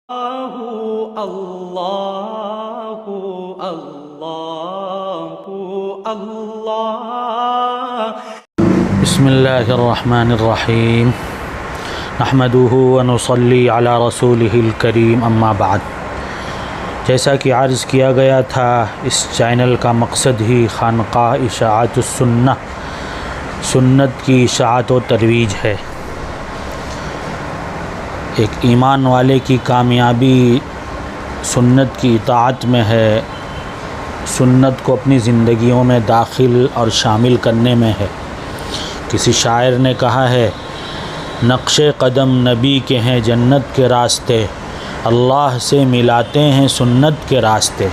اللہ اللہ اللہ بسم اللہ الرحمن الرحیم نحمدہ ونصلی علی رسولہ الکریم اما بعد۔ جیسا کہ عرض کیا گیا تھا، اس چینل کا مقصد ہی خانقاہ اشاعت السنہ، سنت کی اشاعت و ترویج ہے۔ ایک ایمان والے کی کامیابی سنت کی اطاعت میں ہے، سنت کو اپنی زندگیوں میں داخل اور شامل کرنے میں ہے۔ کسی شاعر نے کہا ہے، نقش قدم نبی کے ہیں جنت کے راستے، اللہ سے ملاتے ہیں سنت کے راستے۔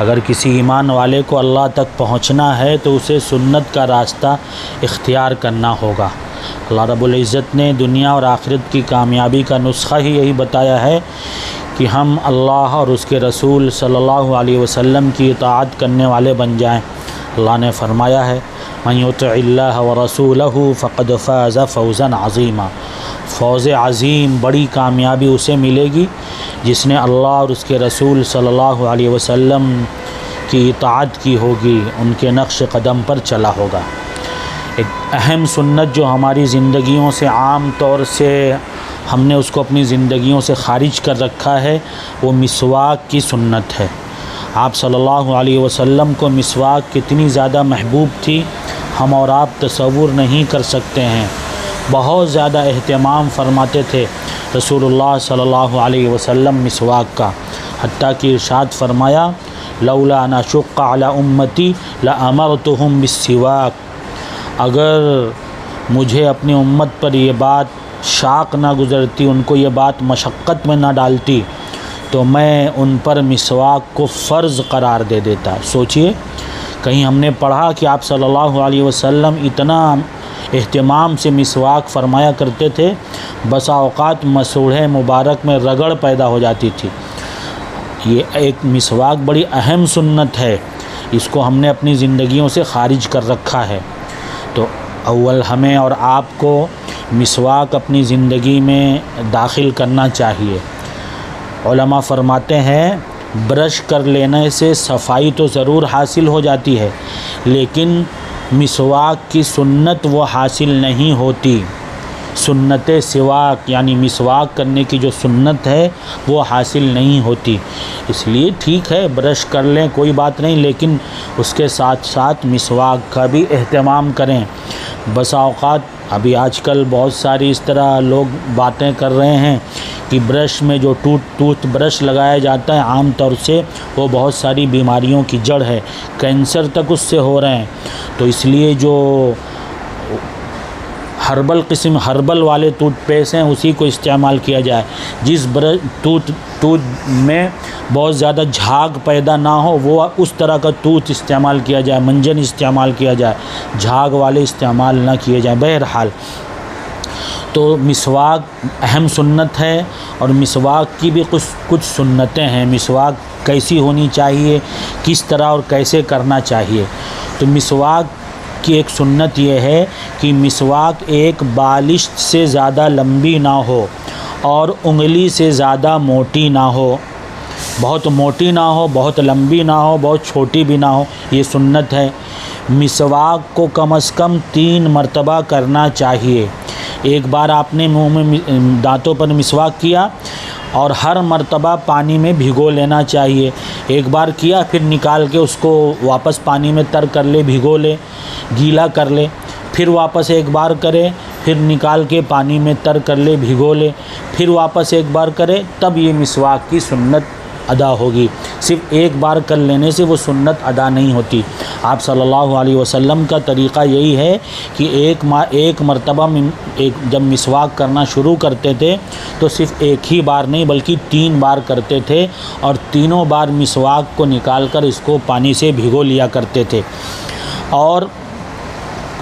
اگر کسی ایمان والے کو اللہ تک پہنچنا ہے تو اسے سنت کا راستہ اختیار کرنا ہوگا۔ اللہ رب العزت نے دنیا اور آخرت کی کامیابی کا نسخہ ہی یہی بتایا ہے کہ ہم اللہ اور اس کے رسول صلی اللہ علیہ وسلم کی اطاعت کرنے والے بن جائیں۔ اللہ نے فرمایا ہے، من یطع اللہ ورسولہ فقد فاز فوزا عظیما۔ فوز عظیم، بڑی کامیابی اسے ملے گی جس نے اللہ اور اس کے رسول صلی اللہ علیہ وسلم کی اطاعت کی ہوگی، ان کے نقش قدم پر چلا ہوگا۔ ایک اہم سنت جو ہماری زندگیوں سے عام طور سے ہم نے اس کو اپنی زندگیوں سے خارج کر رکھا ہے، وہ مسواک کی سنت ہے۔ آپ صلی اللہ علیہ وسلم کو مسواک کتنی زیادہ محبوب تھی، ہم اور آپ تصور نہیں کر سکتے ہیں۔ بہت زیادہ اہتمام فرماتے تھے رسول اللہ صلی اللہ علیہ وسلم مسواک کا، حتیٰ کہ ارشاد فرمایا، لولا ان اشق علی امتی لامرتہم بالسواک۔ اگر مجھے اپنی امت پر یہ بات شاق نہ گزرتی، ان کو یہ بات مشقت میں نہ ڈالتی، تو میں ان پر مسواک کو فرض قرار دے دیتا۔ سوچئے، کہیں ہم نے پڑھا کہ آپ صلی اللہ علیہ وسلم اتنا اہتمام سے مسواک فرمایا کرتے تھے، بسا اوقات مسوڑھے مبارک میں رگڑ پیدا ہو جاتی تھی۔ یہ ایک مسواک بڑی اہم سنت ہے، اس کو ہم نے اپنی زندگیوں سے خارج کر رکھا ہے۔ تو اول ہمیں اور آپ کو مسواک اپنی زندگی میں داخل کرنا چاہیے۔ علماء فرماتے ہیں، برش کر لینے سے صفائی تو ضرور حاصل ہو جاتی ہے، لیکن مسواک کی سنت وہ حاصل نہیں ہوتی۔ سنت سواک یعنی مسواک کرنے کی جو سنت ہے وہ حاصل نہیں ہوتی۔ اس لیے ٹھیک ہے، برش کر لیں، کوئی بات نہیں، لیکن اس کے ساتھ ساتھ مسواک کا بھی اہتمام کریں۔ بسا اوقات ابھی آج کل بہت ساری اس طرح لوگ باتیں کر رہے ہیں کہ برش میں جو ٹوتھ برش لگایا جاتا ہے، عام طور سے وہ بہت ساری بیماریوں کی جڑ ہے، کینسر تک اس سے ہو رہے ہیں۔ تو اس لیے جو ہربل والے ٹوتھ پیسٹ ہیں اسی کو استعمال کیا جائے۔ جس ٹوتھ میں بہت زیادہ جھاگ پیدا نہ ہو وہ اس طرح کا ٹوتھ استعمال کیا جائے، منجن استعمال کیا جائے، جھاگ والے استعمال نہ کیے جائیں۔ بہرحال تو مسواک اہم سنت ہے، اور مسواک کی بھی کچھ سنتیں ہیں۔ مسواک کیسی ہونی چاہیے، کس طرح اور کیسے کرنا چاہیے۔ تو مسواک کی ایک سنت یہ ہے کہ مسواک ایک بالشت سے زیادہ لمبی نہ ہو اور انگلی سے زیادہ موٹی نہ ہو، بہت موٹی نہ ہو، بہت لمبی نہ ہو، بہت چھوٹی بھی نہ ہو، یہ سنت ہے۔ مسواک کو کم از کم 3 مرتبہ کرنا چاہیے۔ ایک بار آپ نے منہ میں دانتوں پر مسواک کیا اور ہر مرتبہ پانی میں بھگو لینا چاہیے۔ ایک بار کیا، پھر نکال کے اس کو واپس پانی میں تر کر لے، بھگو لے، گیلا کر لے، پھر واپس ایک بار کرے، پھر نکال کے پانی میں تر کر لے، بھگو لے، پھر واپس ایک بار کرے، تب یہ مسواک کی سنت ادا ہوگی۔ صرف ایک بار کر لینے سے وہ سنت ادا نہیں ہوتی۔ آپ صلی اللہ علیہ وسلم کا طریقہ یہی ہے کہ ایک مرتبہ جب مسواک کرنا شروع کرتے تھے تو صرف ایک ہی بار نہیں بلکہ 3 بار کرتے تھے، اور تینوں بار مسواک کو نکال کر اس کو پانی سے بھگو لیا کرتے تھے۔ اور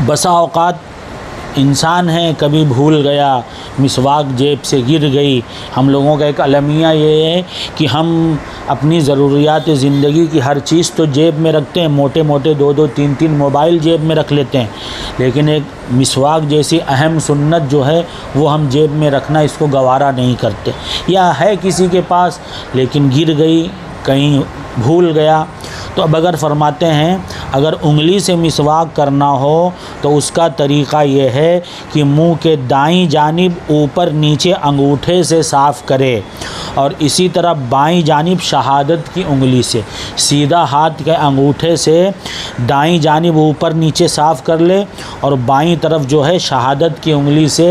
بسا اوقات انسان ہے کبھی بھول گیا، مسواک جیب سے گر گئی۔ ہم لوگوں کا ایک المیہ یہ ہے کہ ہم اپنی ضروریات زندگی کی ہر چیز تو جیب میں رکھتے ہیں، موٹے موٹے 2 3 موبائل جیب میں رکھ لیتے ہیں، لیکن ایک مسواک جیسی اہم سنت جو ہے وہ ہم جیب میں رکھنا اس کو گوارا نہیں کرتے، یا ہے کسی کے پاس لیکن گر گئی، کہیں بھول گیا۔ تو اب اگر فرماتے ہیں اگر انگلی سے مسواک کرنا ہو تو اس کا طریقہ یہ ہے کہ منہ کے دائیں جانب اوپر نیچے انگوٹھے سے صاف کرے، اور اسی طرح بائیں جانب شہادت کی انگلی سے، سیدھا ہاتھ کے انگوٹھے سے دائیں جانب اوپر نیچے صاف کر لے، اور بائیں طرف جو ہے شہادت کی انگلی سے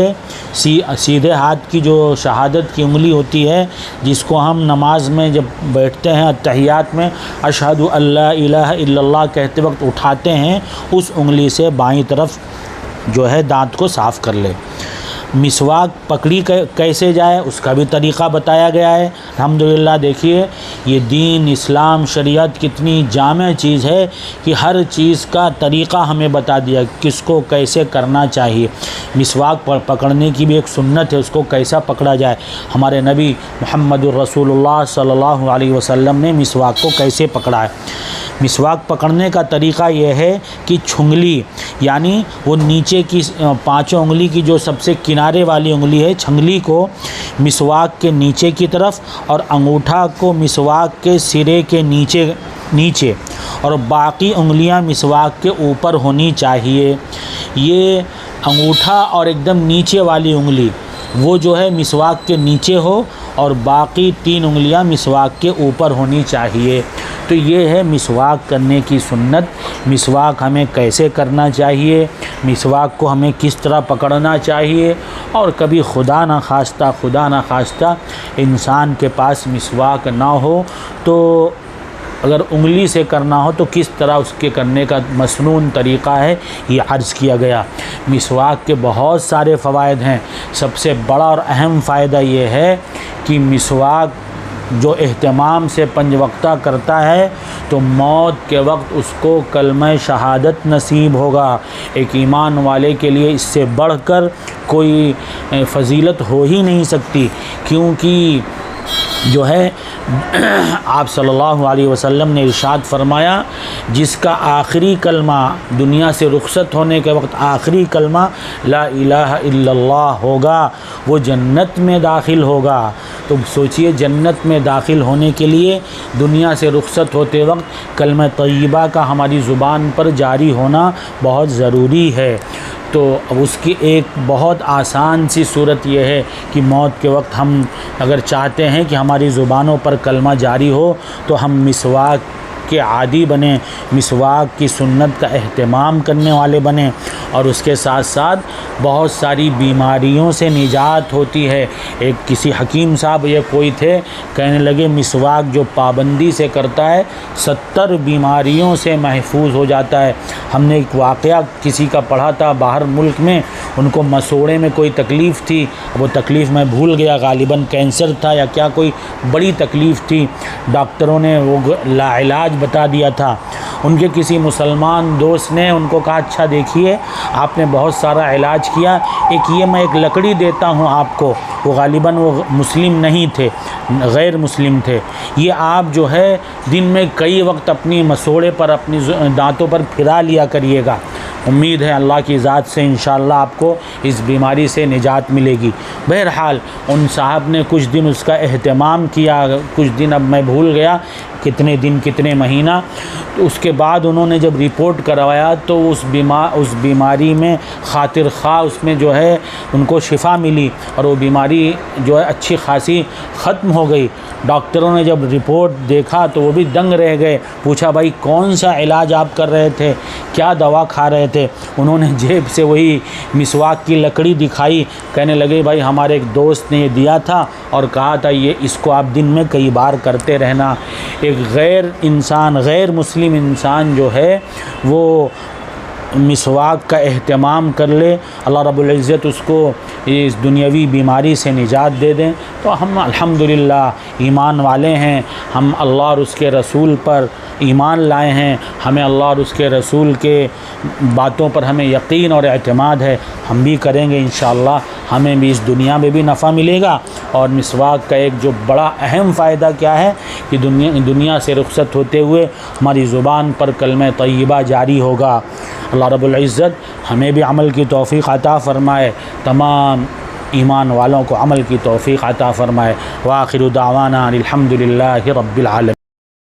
سیدھے ہاتھ کی جو شہادت کی انگلی ہوتی ہے، جس کو ہم نماز میں جب بیٹھتے ہیں اتحیات میں اشہد اللہ الہ الا اللہ کہتے وقت اٹھاتے ہیں، اس انگلی سے بائیں طرف جو ہے دانت کو صاف کر لے۔ مسواک پکڑی کیسے جائے اس کا بھی طریقہ بتایا گیا ہے۔ الحمدللہ دیکھیے یہ دین اسلام شریعت کتنی جامع چیز ہے کہ ہر چیز کا طریقہ ہمیں بتا دیا کس کو کیسے کرنا چاہیے۔ مسواک پکڑنے کی بھی ایک سنت ہے، اس کو کیسا پکڑا جائے۔ ہمارے نبی محمد الرسول اللہ صلی اللہ علیہ وسلم نے مسواک کو کیسے پکڑا ہے۔ مسواک پکڑنے کا طریقہ یہ ہے کہ چھنگلی یعنی وہ نیچے کی 5 انگلی کی جو سب سے کنارے والی انگلی ہے، چھنگلی کو مسواک کے نیچے کی طرف اور انگوٹھا کو مسواک کے سرے کے نیچے اور باقی انگلیاں مسواک کے اوپر ہونی چاہیے۔ یہ انگوٹھا اور ایک دم نیچے والی انگلی وہ جو ہے مسواک کے نیچے ہو اور باقی 3 انگلیاں مسواک کے اوپر ہونی چاہیے۔ تو یہ ہے مسواک کرنے کی سنت۔ مسواک ہمیں کیسے کرنا چاہیے، مسواک کو ہمیں کس طرح پکڑنا چاہیے، اور کبھی خدا نہ خواستہ انسان کے پاس مسواک نہ ہو تو اگر انگلی سے کرنا ہو تو کس طرح اس کے کرنے کا مسنون طریقہ ہے یہ عرض کیا گیا۔ مسواک کے بہت سارے فوائد ہیں، سب سے بڑا اور اہم فائدہ یہ ہے کہ مسواک جو اہتمام سے 5 وقتہ کرتا ہے تو موت کے وقت اس کو کلمہ شہادت نصیب ہوگا۔ ایک ایمان والے کے لیے اس سے بڑھ کر کوئی فضیلت ہو ہی نہیں سکتی، کیونکہ جو ہے آپ صلی اللہ علیہ وسلم نے ارشاد فرمایا جس کا آخری کلمہ دنیا سے رخصت ہونے کے وقت آخری کلمہ لا الہ الا اللہ ہوگا وہ جنت میں داخل ہوگا۔ تو سوچئے جنت میں داخل ہونے کے لیے دنیا سے رخصت ہوتے وقت کلمہ طیبہ کا ہماری زبان پر جاری ہونا بہت ضروری ہے۔ تو اب اس کی ایک بہت آسان سی صورت یہ ہے کہ موت کے وقت ہم اگر چاہتے ہیں کہ ہماری زبانوں پر کلمہ جاری ہو تو ہم مسواک کے عادی بنیں، مسواک کی سنت کا اہتمام کرنے والے بنیں، اور اس کے ساتھ ساتھ بہت ساری بیماریوں سے نجات ہوتی ہے۔ ایک کسی حکیم صاحب یہ کوئی تھے کہنے لگے مسواک جو پابندی سے کرتا ہے 70 بیماریوں سے محفوظ ہو جاتا ہے۔ ہم نے ایک واقعہ کسی کا پڑھا تھا باہر ملک میں، ان کو مسوڑے میں کوئی تکلیف تھی، وہ تکلیف میں بھول گیا، غالباً کینسر تھا یا کیا کوئی بڑی تکلیف تھی، ڈاکٹروں نے وہ لاعلاج بتا دیا تھا۔ ان کے کسی مسلمان دوست نے ان کو کہا اچھا دیکھیے آپ نے بہت سارا علاج کیا، میں ایک لکڑی دیتا ہوں آپ کو، وہ غالباً وہ مسلم نہیں تھے، غیر مسلم تھے، یہ آپ جو ہے دن میں کئی وقت اپنی مسوڑے پر اپنی دانتوں پر پھرا لیا کریے گا، امید ہے اللہ کی ذات سے انشاءاللہ آپ کو اس بیماری سے نجات ملے گی۔ بہرحال ان صاحب نے کچھ دن اس کا اہتمام کیا، کچھ دن اب میں بھول گیا کتنے دن کتنے مہینہ، تو اس کے بعد انہوں نے جب رپورٹ کروایا تو اس بیماری میں خاطر خواہ اس میں جو ہے ان کو شفا ملی اور وہ بیماری جو ہے اچھی خاصی ختم ہو گئی۔ ڈاکٹروں نے جب رپورٹ دیکھا تو وہ بھی دنگ رہ گئے، پوچھا بھائی کون سا علاج آپ کر رہے تھے، کیا دوا کھا رہے تھے؟ انہوں نے جیب سے وہی مسواک کی لکڑی دکھائی، کہنے لگے بھائی ہمارے ایک دوست نے یہ دیا تھا اور کہا تھا یہ اس کو آپ دن میں کئی بار کرتے رہنا۔ ایک غیر مسلم انسان جو ہے وہ مسواک کا اہتمام کر لے، اللہ رب العزت اس کو اس دنیاوی بیماری سے نجات دے دیں، تو ہم الحمدللہ ایمان والے ہیں، ہم اللہ اور اس کے رسول پر ایمان لائے ہیں، ہمیں اللہ اور اس کے رسول کے باتوں پر ہمیں یقین اور اعتماد ہے، ہم بھی کریں گے انشاءاللہ، ہمیں بھی اس دنیا میں بھی نفع ملے گا۔ اور مسواک کا ایک جو بڑا اہم فائدہ کیا ہے کہ دنیا سے رخصت ہوتے ہوئے ہماری زبان پر کلمہ طیبہ جاری ہوگا۔ اللہ رب العزت ہمیں بھی عمل کی توفیق عطا فرمائے، تمام ایمان والوں کو عمل کی توفیق عطا فرمائے۔ وآخر دعوانا الحمدللہ رب العالمین۔